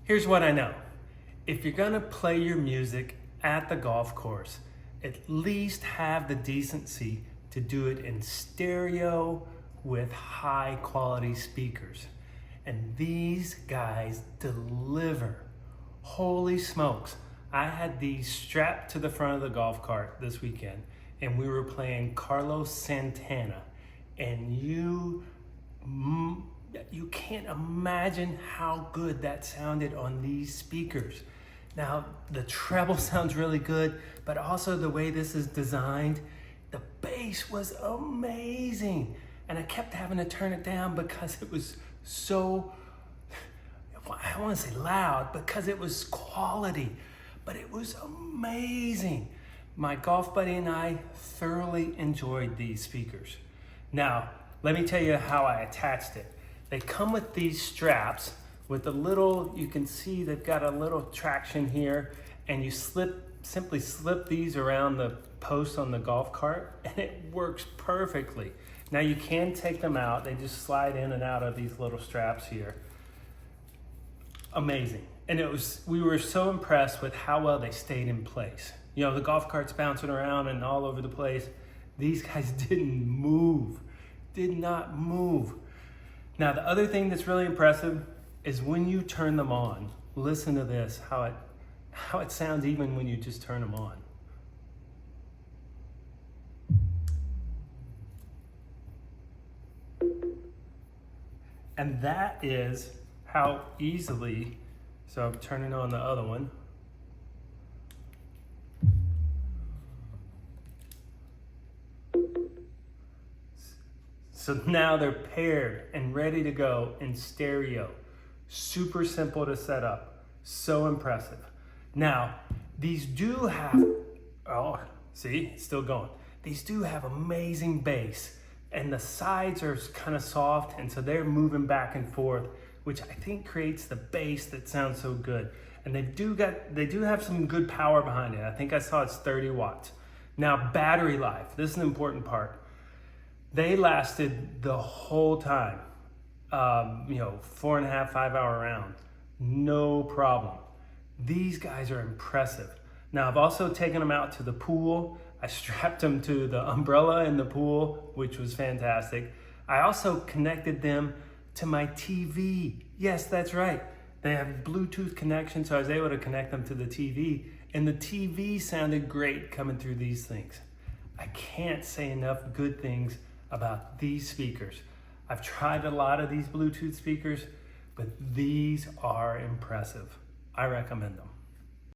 Here's what I know. If you're gonna play your music at the golf course, at least have the decency to do it in stereo with high quality speakers. And these guys deliver. Holy smokes. I had these strapped to the front of the golf cart this weekend, and we were playing Carlos Santana. And you can't imagine how good that sounded on these speakers. Now, the treble sounds really good, but also the way this is designed, the bass was amazing. And I kept having to turn it down because it was so, I don't want to say loud, because it was quality, but it was amazing. My golf buddy and I thoroughly enjoyed these speakers. Now, let me tell you how I attached it. They come with these straps with a little, you can see they've got a little traction here, and you simply slip these around the post on the golf cart, and it works perfectly. Now you can take them out. They just slide in and out of these little straps here. Amazing. And we were so impressed with how well they stayed in place. You know, the golf cart's bouncing around and all over the place. These guys didn't move, did not move. Now, the other thing that's really impressive is when you turn them on. Listen to this, how it sounds even when you just turn them on. And that is how easily, so I'm turning on the other one. So now they're paired and ready to go in stereo. Super simple to set up, so impressive. Now, these do have, oh, see, it's still going. These do have amazing bass, and the sides are kind of soft, and so they're moving back and forth, which I think creates the bass that sounds so good. And they do have some good power behind it. I think I saw it's 30 watts. Now, battery life, this is an important part. They lasted the whole time, 4.5, 5 hour round, no problem. These guys are impressive. Now, I've also taken them out to the pool. I strapped them to the umbrella in the pool, which was fantastic. I also connected them to my TV. Yes, that's right. They have Bluetooth connection, so I was able to connect them to the TV, and the TV sounded great coming through these things. I can't say enough good things about these speakers. I've tried a lot of these Bluetooth speakers, but these are impressive. I recommend them.